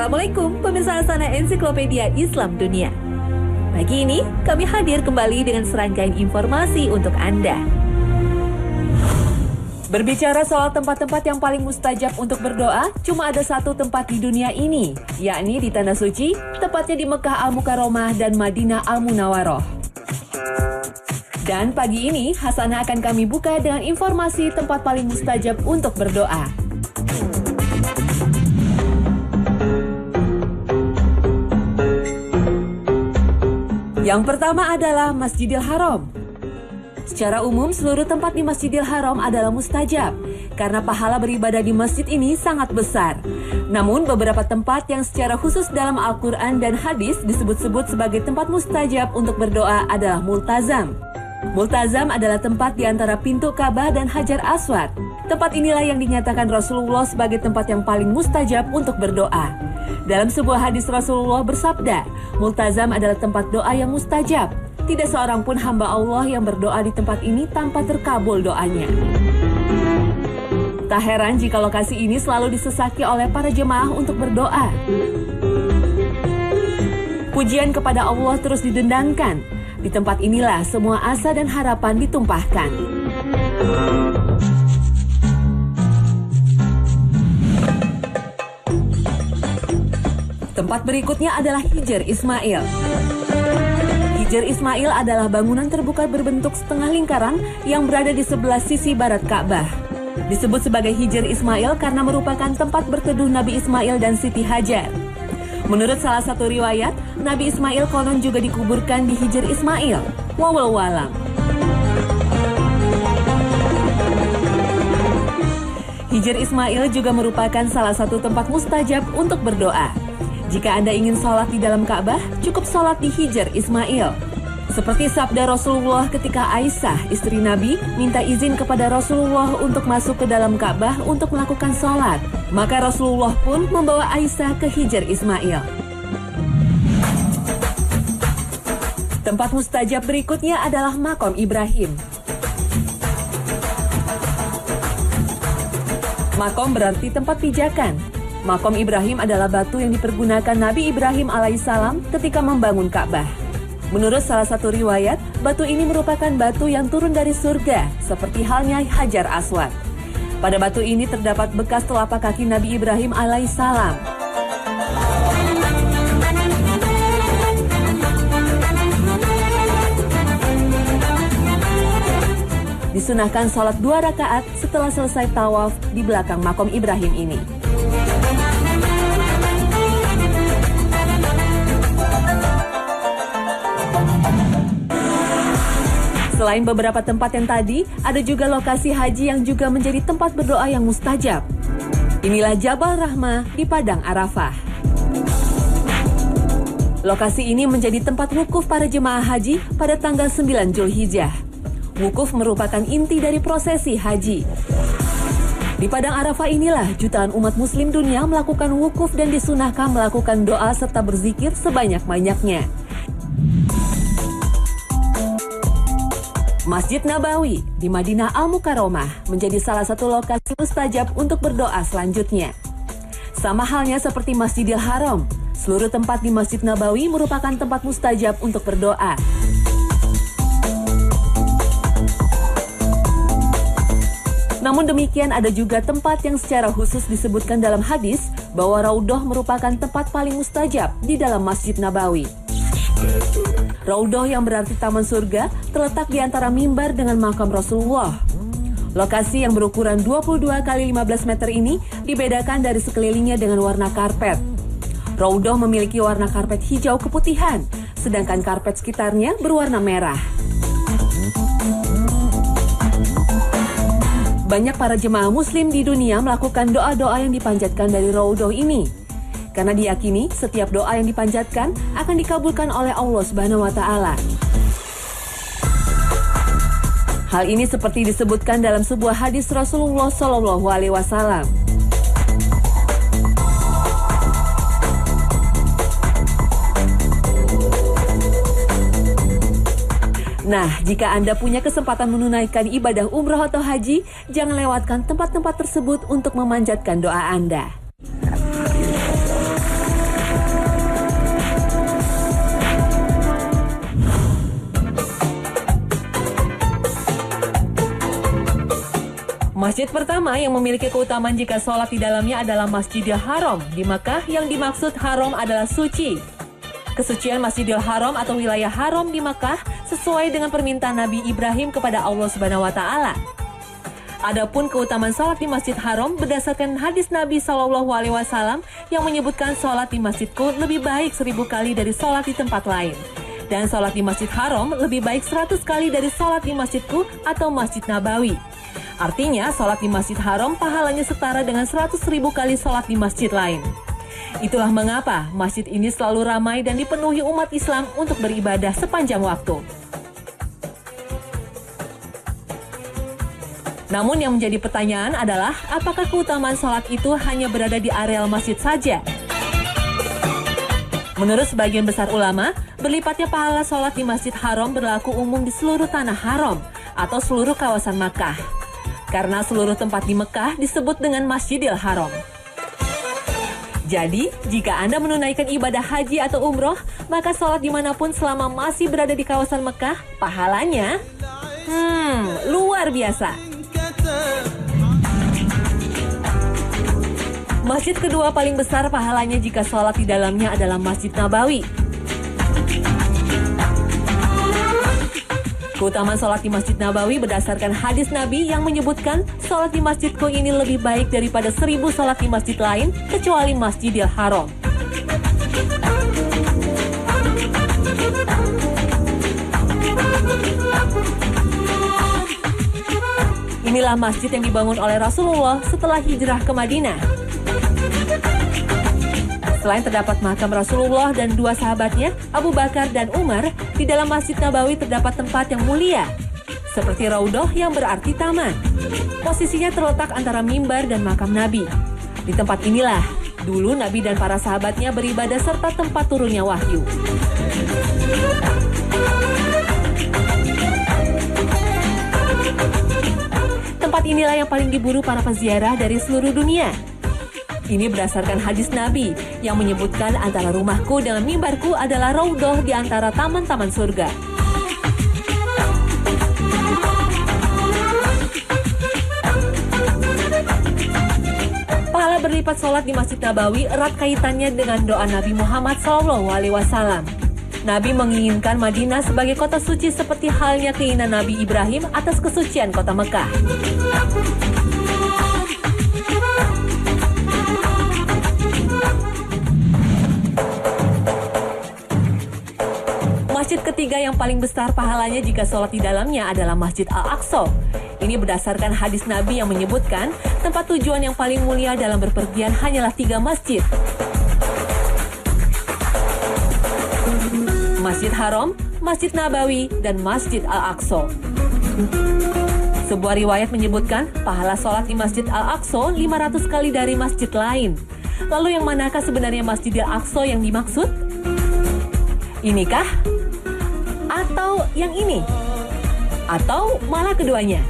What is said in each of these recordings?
Assalamualaikum pemirsa Asana Ensiklopedia Islam Dunia. Pagi ini kami hadir kembali dengan serangkaian informasi untuk Anda. Berbicara soal tempat-tempat yang paling mustajab untuk berdoa, cuma ada satu tempat di dunia ini, yakni di Tanah Suci, tepatnya di Mekah Al-Mukarramah dan Madinah Al-Munawwaroh. Dan pagi ini, Hasanah akan kami buka dengan informasi tempat paling mustajab untuk berdoa. Yang pertama adalah Masjidil Haram. Secara umum, seluruh tempat di Masjidil Haram adalah mustajab, karena pahala beribadah di masjid ini sangat besar. Namun, beberapa tempat yang secara khusus dalam Al-Quran dan hadis disebut-sebut sebagai tempat mustajab untuk berdoa adalah Multazam. Multazam adalah tempat di antara pintu Ka'bah dan Hajar Aswad. Tempat inilah yang dinyatakan Rasulullah sebagai tempat yang paling mustajab untuk berdoa. Dalam sebuah hadis Rasulullah bersabda, Multazam adalah tempat doa yang mustajab. Tidak seorang pun hamba Allah yang berdoa di tempat ini tanpa terkabul doanya. Tak heran jika lokasi ini selalu disesaki oleh para jemaah untuk berdoa. Pujian kepada Allah terus didendangkan. Di tempat inilah semua asa dan harapan ditumpahkan. Tempat berikutnya adalah Hijr Ismail. Hijr Ismail adalah bangunan terbuka berbentuk setengah lingkaran yang berada di sebelah sisi barat Ka'bah. Disebut sebagai Hijr Ismail karena merupakan tempat berteduh Nabi Ismail dan Siti Hajar. Menurut salah satu riwayat, Nabi Ismail konon juga dikuburkan di Hijr Ismail. Wallahu a'lam. Hijr Ismail juga merupakan salah satu tempat mustajab untuk berdoa. Jika Anda ingin sholat di dalam Ka'bah, cukup sholat di Hijr Ismail. Seperti sabda Rasulullah ketika Aisyah, istri Nabi, minta izin kepada Rasulullah untuk masuk ke dalam Ka'bah untuk melakukan sholat. Maka Rasulullah pun membawa Aisyah ke Hijr Ismail. Tempat mustajab berikutnya adalah Maqam Ibrahim. Maqam berarti tempat pijakan. Maqam Ibrahim adalah batu yang dipergunakan Nabi Ibrahim alaihissalam ketika membangun Ka'bah. Menurut salah satu riwayat, batu ini merupakan batu yang turun dari surga, seperti halnya Hajar Aswad. Pada batu ini terdapat bekas telapak kaki Nabi Ibrahim alaihissalam. Disunahkan sholat 2 rakaat setelah selesai tawaf di belakang Maqam Ibrahim ini. Selain beberapa tempat yang tadi, ada juga lokasi haji yang juga menjadi tempat berdoa yang mustajab. Inilah Jabal Rahmah di Padang Arafah. Lokasi ini menjadi tempat wukuf para jemaah haji pada tanggal 9 Zulhijjah. Wukuf merupakan inti dari prosesi haji. Di Padang Arafah inilah jutaan umat muslim dunia melakukan wukuf dan disunahkan melakukan doa serta berzikir sebanyak-banyaknya. Masjid Nabawi di Madinah Al-Mukarramah menjadi salah satu lokasi mustajab untuk berdoa selanjutnya. Sama halnya seperti Masjidil Haram, seluruh tempat di Masjid Nabawi merupakan tempat mustajab untuk berdoa. Namun demikian ada juga tempat yang secara khusus disebutkan dalam hadis bahwa Raudhah merupakan tempat paling mustajab di dalam Masjid Nabawi. Raudhah yang berarti taman surga terletak di antara mimbar dengan makam Rasulullah. Lokasi yang berukuran 22 kali 15 meter ini dibedakan dari sekelilingnya dengan warna karpet. Raudhah memiliki warna karpet hijau keputihan, sedangkan karpet sekitarnya berwarna merah. Banyak para jemaah muslim di dunia melakukan doa-doa yang dipanjatkan dari Raudhah ini. Karena diyakini setiap doa yang dipanjatkan akan dikabulkan oleh Allah Subhanahu wa Ta'ala. Hal ini seperti disebutkan dalam sebuah hadis Rasulullah Shallallahu Alaihi Wasallam. Nah, jika Anda punya kesempatan menunaikan ibadah umrah atau haji, jangan lewatkan tempat-tempat tersebut untuk memanjatkan doa Anda. Masjid pertama yang memiliki keutamaan jika sholat di dalamnya adalah Masjidil Haram di Makkah. Yang dimaksud haram adalah suci. Kesucian Masjidil Haram atau wilayah haram di Makkah sesuai dengan permintaan Nabi Ibrahim kepada Allah Subhanahu wa Ta'ala. Adapun keutamaan sholat di Masjid Haram berdasarkan hadis Nabi SAW yang menyebutkan sholat di masjidku lebih baik 1000 kali dari sholat di tempat lain. Dan sholat di Masjid Haram lebih baik 100 kali dari sholat di masjidku atau Masjid Nabawi. Artinya sholat di Masjid Haram pahalanya setara dengan 100.000 kali sholat di masjid lain. Itulah mengapa masjid ini selalu ramai dan dipenuhi umat Islam untuk beribadah sepanjang waktu. Namun yang menjadi pertanyaan adalah, apakah keutamaan sholat itu hanya berada di areal masjid saja? Menurut sebagian besar ulama, berlipatnya pahala sholat di Masjid Haram berlaku umum di seluruh tanah haram atau seluruh kawasan Makkah. Karena seluruh tempat di Mekah disebut dengan Masjidil Haram. Jadi, jika Anda menunaikan ibadah haji atau umroh, maka sholat dimanapun selama masih berada di kawasan Mekah, pahalanya, luar biasa. Masjid kedua paling besar pahalanya jika sholat di dalamnya adalah Masjid Nabawi. Keutamaan sholat di Masjid Nabawi berdasarkan hadis Nabi yang menyebutkan sholat di masjidku ini lebih baik daripada 1000 sholat di masjid lain kecuali Masjidil Haram. Inilah masjid yang dibangun oleh Rasulullah setelah hijrah ke Madinah. Selain terdapat makam Rasulullah dan 2 sahabatnya, Abu Bakar dan Umar, di dalam Masjid Nabawi terdapat tempat yang mulia, seperti Raudhah yang berarti taman. Posisinya terletak antara mimbar dan makam Nabi. Di tempat inilah, dulu Nabi dan para sahabatnya beribadah serta tempat turunnya wahyu. Tempat inilah yang paling diburu para peziarah dari seluruh dunia. Ini berdasarkan hadis Nabi yang menyebutkan antara rumahku dengan mimbarku adalah Raudhah di antara taman-taman surga. Pahala berlipat sholat di Masjid Nabawi erat kaitannya dengan doa Nabi Muhammad SAW. Nabi menginginkan Madinah sebagai kota suci seperti halnya keinginan Nabi Ibrahim atas kesucian kota Mekah. Masjid ketiga yang paling besar pahalanya jika sholat di dalamnya adalah Masjid Al-Aqsa. Ini berdasarkan hadis Nabi yang menyebutkan tempat tujuan yang paling mulia dalam berpergian hanyalah 3 masjid. Masjid Haram, Masjid Nabawi, dan Masjid Al-Aqsa. Sebuah riwayat menyebutkan pahala sholat di Masjid Al-Aqsa 500 kali dari masjid lain. Lalu yang manakah sebenarnya Masjidil Aqsa yang dimaksud? Inikah? Atau yang ini? Atau malah keduanya?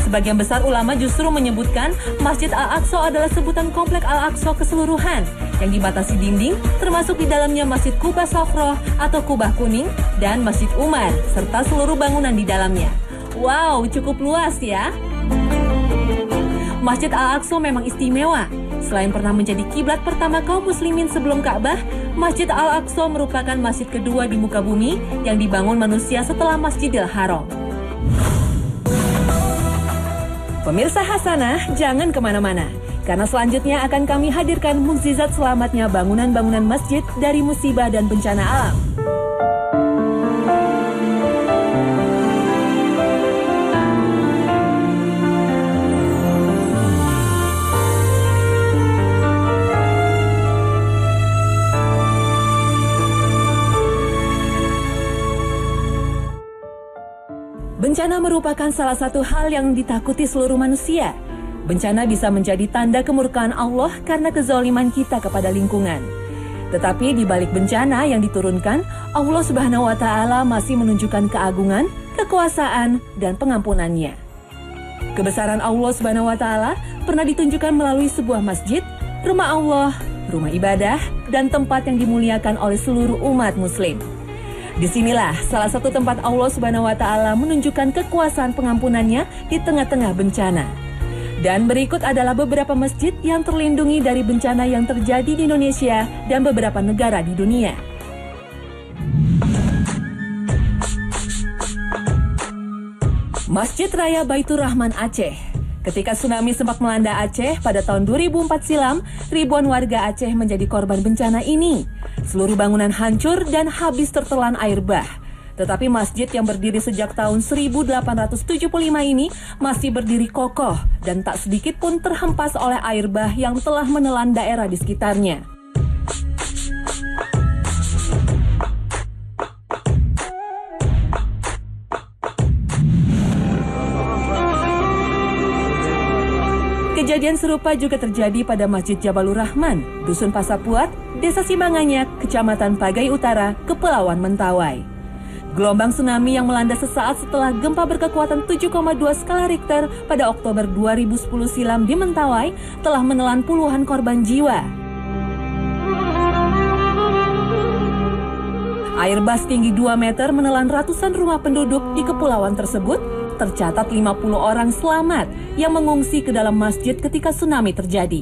Sebagian besar ulama justru menyebutkan Masjid Al-Aqsa adalah sebutan komplek Al-Aqsa keseluruhan yang dibatasi dinding, termasuk di dalamnya Masjid Kubah Safroh atau Kubah Kuning dan Masjid Umar, serta seluruh bangunan di dalamnya. Wow, cukup luas ya. Masjid Al-Aqsa memang istimewa. Selain pernah menjadi kiblat pertama kaum muslimin sebelum Ka'bah, Masjid Al-Aqsa merupakan masjid kedua di muka bumi yang dibangun manusia setelah Masjidil Haram. Pemirsa Hasanah, jangan kemana-mana, karena selanjutnya akan kami hadirkan mukjizat selamatnya bangunan-bangunan masjid dari musibah dan bencana alam. Bencana merupakan salah satu hal yang ditakuti seluruh manusia. Bencana bisa menjadi tanda kemurkaan Allah karena kezaliman kita kepada lingkungan. Tetapi di balik bencana yang diturunkan, Allah Subhanahu wa Ta'ala masih menunjukkan keagungan, kekuasaan, dan pengampunannya. Kebesaran Allah Subhanahu wa Ta'ala pernah ditunjukkan melalui sebuah masjid, rumah Allah, rumah ibadah, dan tempat yang dimuliakan oleh seluruh umat muslim. Disinilah salah satu tempat Allah Subhanahu wa Ta'ala menunjukkan kekuasaan pengampunannya di tengah-tengah bencana. Dan berikut adalah beberapa masjid yang terlindungi dari bencana yang terjadi di Indonesia dan beberapa negara di dunia. Masjid Raya Baitur Rahman Aceh. Ketika tsunami sempat melanda Aceh pada tahun 2004 silam, ribuan warga Aceh menjadi korban bencana ini. Seluruh bangunan hancur dan habis tertelan air bah. Tetapi masjid yang berdiri sejak tahun 1875 ini masih berdiri kokoh dan tak sedikit pun terhempas oleh air bah yang telah menelan daerah di sekitarnya. Kejadian serupa juga terjadi pada Masjid Jabalur Rahman, Dusun Pasapuat, Desa Simanganyak, Kecamatan Pagai Utara, Kepulauan Mentawai. Gelombang tsunami yang melanda sesaat setelah gempa berkekuatan 7,2 skala Richter pada Oktober 2010 silam di Mentawai telah menelan puluhan korban jiwa. Air bah setinggi 2 meter menelan ratusan rumah penduduk di kepulauan tersebut. Tercatat 50 orang selamat yang mengungsi ke dalam masjid ketika tsunami terjadi.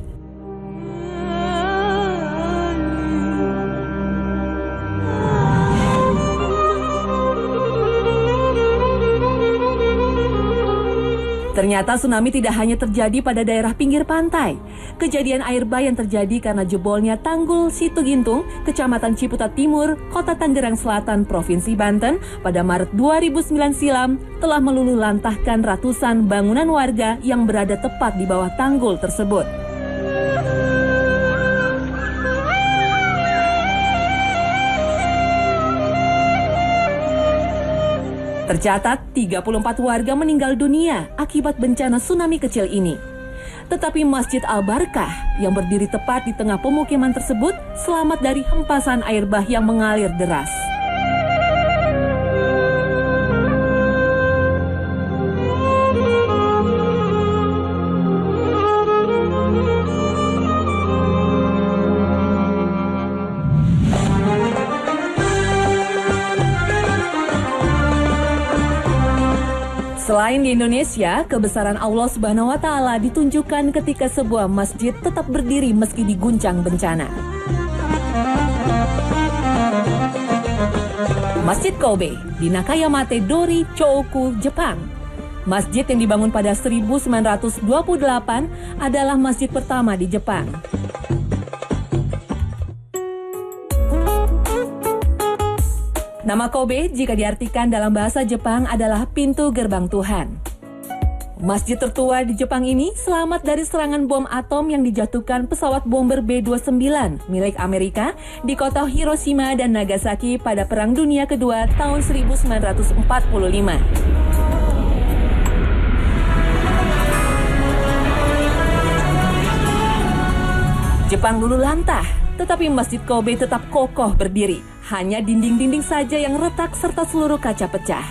Ternyata tsunami tidak hanya terjadi pada daerah pinggir pantai. Kejadian air bah yang terjadi karena jebolnya Tanggul Situgintung, Kecamatan Ciputat Timur, Kota Tangerang Selatan, Provinsi Banten pada Maret 2009 silam telah meluluhlantahkan ratusan bangunan warga yang berada tepat di bawah tanggul tersebut. Tercatat 34 warga meninggal dunia akibat bencana tsunami kecil ini. Tetapi Masjid Al-Barkah yang berdiri tepat di tengah pemukiman tersebut selamat dari hempasan air bah yang mengalir deras. Selain di Indonesia, kebesaran Allah Subhanahu wa Ta'ala ditunjukkan ketika sebuah masjid tetap berdiri meski diguncang bencana. Masjid Kobe di Nakayamate Dori, Choukou, Jepang. Masjid yang dibangun pada 1928 adalah masjid pertama di Jepang. Nama Kobe jika diartikan dalam bahasa Jepang adalah pintu gerbang Tuhan. Masjid tertua di Jepang ini selamat dari serangan bom atom yang dijatuhkan pesawat bomber B-29 milik Amerika di kota Hiroshima dan Nagasaki pada Perang Dunia Kedua tahun 1945. Jepang luluh lantah, tetapi Masjid Kobe tetap kokoh berdiri. Hanya dinding-dinding saja yang retak serta seluruh kaca pecah.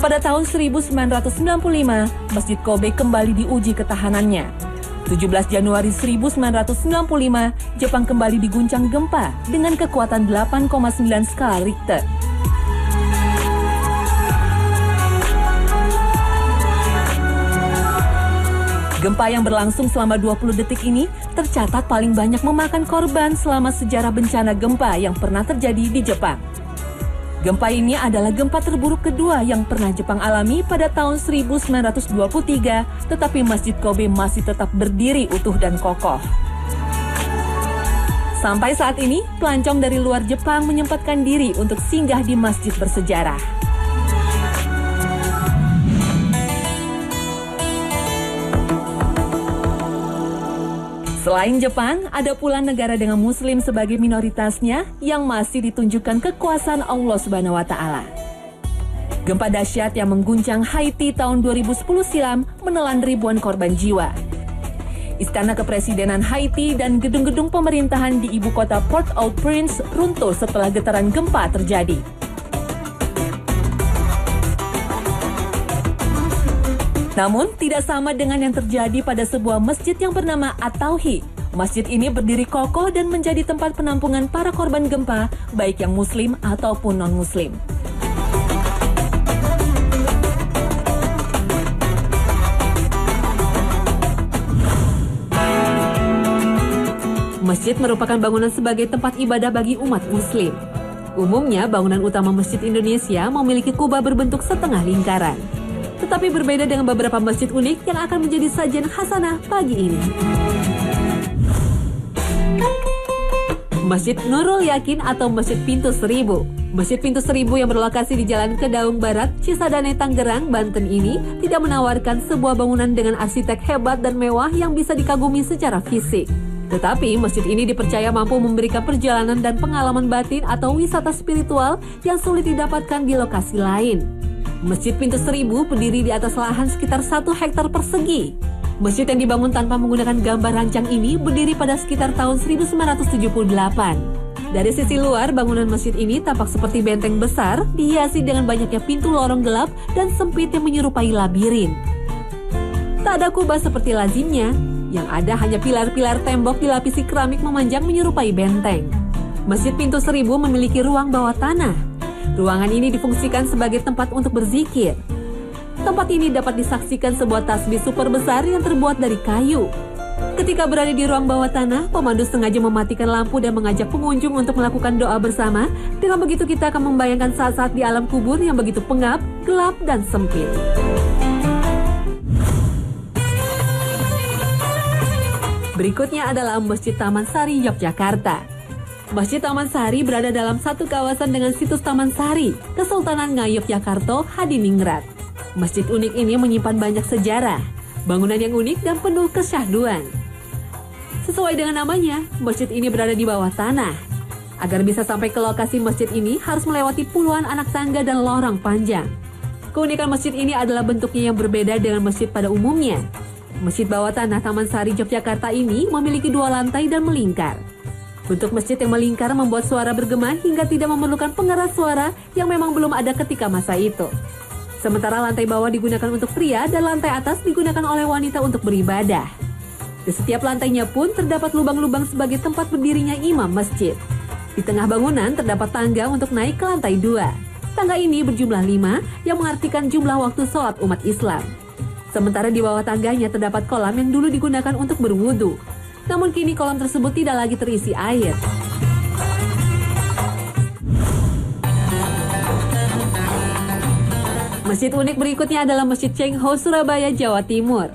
Pada tahun 1995, Masjid Kobe kembali diuji ketahanannya. 17 Januari 1995, Jepang kembali diguncang gempa dengan kekuatan 8,9 skala Richter. Gempa yang berlangsung selama 20 detik ini tercatat paling banyak memakan korban selama sejarah bencana gempa yang pernah terjadi di Jepang. Gempa ini adalah gempa terburuk kedua yang pernah Jepang alami pada tahun 1923, tetapi Masjid Kobe masih tetap berdiri utuh dan kokoh. Sampai saat ini, pelancong dari luar Jepang menyempatkan diri untuk singgah di masjid bersejarah. Selain Jepang, ada pula negara dengan Muslim sebagai minoritasnya yang masih ditunjukkan kekuasaan Allah Subhanahu wa Ta'ala. Gempa dahsyat yang mengguncang Haiti tahun 2010 silam menelan ribuan korban jiwa. Istana Kepresidenan Haiti dan gedung-gedung pemerintahan di ibu kota Port-au-Prince runtuh setelah getaran gempa terjadi. Namun, tidak sama dengan yang terjadi pada sebuah masjid yang bernama At-Tauhid. Masjid ini berdiri kokoh dan menjadi tempat penampungan para korban gempa, baik yang muslim ataupun non-muslim. Masjid merupakan bangunan sebagai tempat ibadah bagi umat muslim. Umumnya, bangunan utama Masjid Indonesia memiliki kubah berbentuk setengah lingkaran. Tetapi berbeda dengan beberapa masjid unik yang akan menjadi sajian khasanah pagi ini. Masjid Nurul Yakin atau Masjid Pintu Seribu. Masjid Pintu Seribu yang berlokasi di Jalan Kedaung Barat, Cisadane, Tangerang, Banten ini tidak menawarkan sebuah bangunan dengan arsitek hebat dan mewah yang bisa dikagumi secara fisik. Tetapi masjid ini dipercaya mampu memberikan perjalanan dan pengalaman batin atau wisata spiritual yang sulit didapatkan di lokasi lain. Masjid Pintu Seribu berdiri di atas lahan sekitar 1 hektar persegi. Masjid yang dibangun tanpa menggunakan gambar rancang ini berdiri pada sekitar tahun 1978. Dari sisi luar, bangunan masjid ini tampak seperti benteng besar, dihiasi dengan banyaknya pintu lorong gelap dan sempit yang menyerupai labirin. Tak ada kubah seperti lazimnya, yang ada hanya pilar-pilar tembok dilapisi keramik memanjang menyerupai benteng. Masjid Pintu Seribu memiliki ruang bawah tanah. Ruangan ini difungsikan sebagai tempat untuk berzikir. Tempat ini dapat disaksikan sebuah tasbih super besar yang terbuat dari kayu. Ketika berada di ruang bawah tanah, pemandu sengaja mematikan lampu dan mengajak pengunjung untuk melakukan doa bersama. Dengan begitu kita akan membayangkan saat-saat di alam kubur yang begitu pengap, gelap, dan sempit. Berikutnya adalah Masjid Taman Sari, Yogyakarta. Masjid Taman Sari berada dalam satu kawasan dengan situs Taman Sari, Kesultanan Ngayogyakarta, Hadiningrat. Masjid unik ini menyimpan banyak sejarah, bangunan yang unik dan penuh kesyahduan. Sesuai dengan namanya, masjid ini berada di bawah tanah. Agar bisa sampai ke lokasi masjid ini harus melewati puluhan anak tangga dan lorong panjang. Keunikan masjid ini adalah bentuknya yang berbeda dengan masjid pada umumnya. Masjid bawah tanah Taman Sari, Yogyakarta ini memiliki 2 lantai dan melingkar. Bentuk masjid yang melingkar membuat suara bergema hingga tidak memerlukan pengeras suara yang memang belum ada ketika masa itu. Sementara lantai bawah digunakan untuk pria dan lantai atas digunakan oleh wanita untuk beribadah. Di setiap lantainya pun terdapat lubang-lubang sebagai tempat berdirinya imam masjid. Di tengah bangunan terdapat tangga untuk naik ke lantai 2. Tangga ini berjumlah 5 yang mengartikan jumlah waktu sholat umat Islam. Sementara di bawah tangganya terdapat kolam yang dulu digunakan untuk berwudu. Namun kini kolam tersebut tidak lagi terisi air. Masjid unik berikutnya adalah Masjid Cheng Ho, Surabaya, Jawa Timur.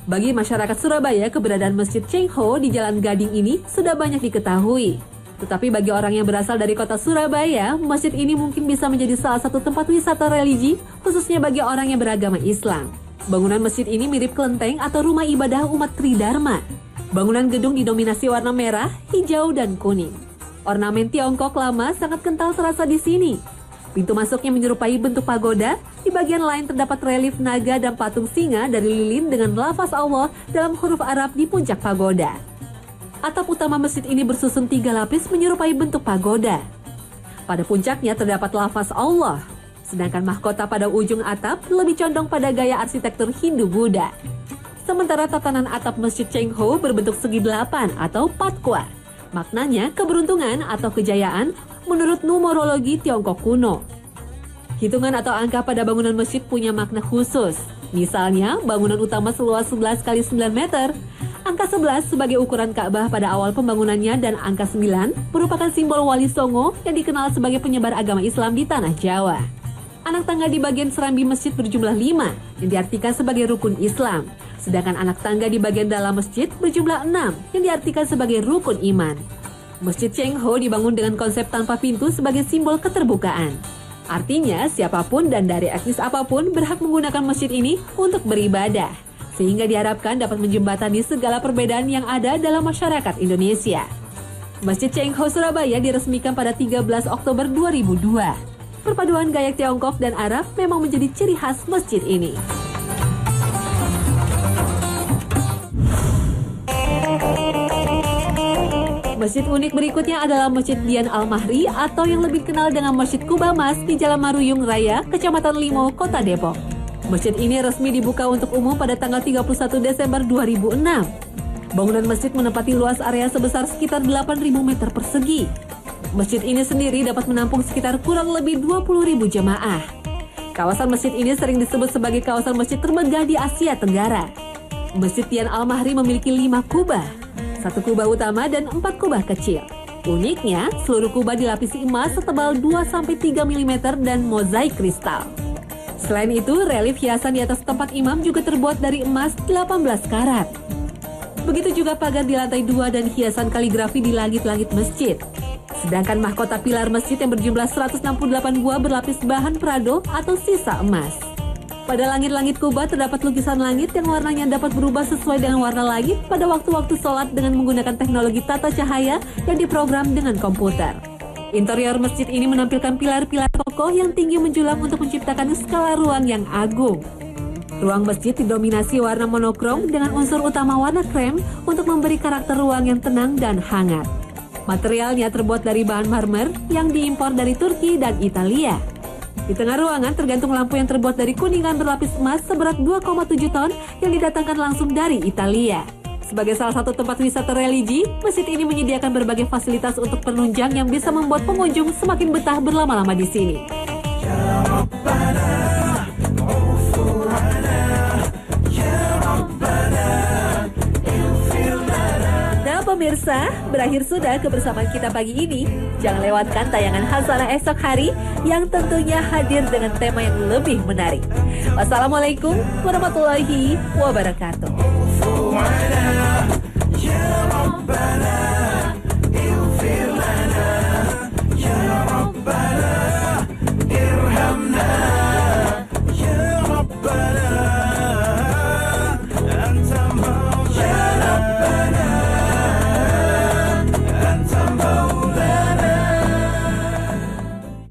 Bagi masyarakat Surabaya, keberadaan Masjid Cheng Ho di Jalan Gading ini sudah banyak diketahui. Tetapi bagi orang yang berasal dari kota Surabaya, masjid ini mungkin bisa menjadi salah satu tempat wisata religi, khususnya bagi orang yang beragama Islam. Bangunan masjid ini mirip kelenteng atau rumah ibadah umat Tridharma. Bangunan gedung didominasi warna merah, hijau, dan kuning. Ornamen Tiongkok lama sangat kental terasa di sini. Pintu masuknya menyerupai bentuk pagoda. Di bagian lain terdapat relief naga dan patung singa dari lilin dengan lafaz Allah dalam huruf Arab di puncak pagoda. Atap utama masjid ini bersusun 3 lapis menyerupai bentuk pagoda. Pada puncaknya terdapat lafaz Allah. Sedangkan mahkota pada ujung atap lebih condong pada gaya arsitektur Hindu-Buddha. Sementara tatanan atap Masjid Cheng Ho berbentuk segi 8 atau patkwa. Maknanya keberuntungan atau kejayaan menurut numerologi Tiongkok kuno. Hitungan atau angka pada bangunan masjid punya makna khusus. Misalnya, bangunan utama seluas 11 x 9 meter. Angka 11 sebagai ukuran Ka'bah pada awal pembangunannya dan angka 9 merupakan simbol Wali Songo yang dikenal sebagai penyebar agama Islam di Tanah Jawa. Anak tangga di bagian serambi masjid berjumlah 5 yang diartikan sebagai rukun Islam. Sedangkan anak tangga di bagian dalam masjid berjumlah 6 yang diartikan sebagai rukun iman. Masjid Cheng Ho dibangun dengan konsep tanpa pintu sebagai simbol keterbukaan. Artinya siapapun dan dari etnis apapun berhak menggunakan masjid ini untuk beribadah. Sehingga diharapkan dapat menjembatani segala perbedaan yang ada dalam masyarakat Indonesia. Masjid Cheng Ho Surabaya diresmikan pada 13 Oktober 2002. Perpaduan gaya Tiongkok dan Arab memang menjadi ciri khas masjid ini. Masjid unik berikutnya adalah Masjid Dian Al-Mahri atau yang lebih dikenal dengan Masjid Kuba Mas di Jalan Maruyung Raya, Kecamatan Limo, Kota Depok. Masjid ini resmi dibuka untuk umum pada tanggal 31 Desember 2006. Bangunan masjid menempati luas area sebesar sekitar 8.000 meter persegi. Masjid ini sendiri dapat menampung sekitar kurang lebih 20.000 jemaah. Kawasan masjid ini sering disebut sebagai kawasan masjid termegah di Asia Tenggara. Masjid Tian Al-Mahri memiliki 5 kubah, 1 kubah utama dan 4 kubah kecil. Uniknya, seluruh kubah dilapisi emas setebal 2-3 mm dan mozaik kristal. Selain itu, relief hiasan di atas tempat imam juga terbuat dari emas 18 karat. Begitu juga pagar di lantai 2 dan hiasan kaligrafi di langit-langit masjid. Sedangkan mahkota pilar masjid yang berjumlah 168 buah berlapis bahan prado atau sisa emas. Pada langit-langit kubah terdapat lukisan langit yang warnanya dapat berubah sesuai dengan warna langit pada waktu-waktu sholat dengan menggunakan teknologi tata cahaya yang diprogram dengan komputer. Interior masjid ini menampilkan pilar-pilar kokoh yang tinggi menjulang untuk menciptakan skala ruang yang agung. Ruang masjid didominasi warna monokrom dengan unsur utama warna krem untuk memberi karakter ruang yang tenang dan hangat. Materialnya terbuat dari bahan marmer yang diimpor dari Turki dan Italia. Di tengah ruangan tergantung lampu yang terbuat dari kuningan berlapis emas seberat 2,7 ton yang didatangkan langsung dari Italia. Sebagai salah satu tempat wisata religi, masjid ini menyediakan berbagai fasilitas untuk penunjang yang bisa membuat pengunjung semakin betah berlama-lama di sini. Nah pemirsa, berakhir sudah kebersamaan kita pagi ini. Jangan lewatkan tayangan Hasanah esok hari yang tentunya hadir dengan tema yang lebih menarik. Wassalamualaikum warahmatullahi wabarakatuh.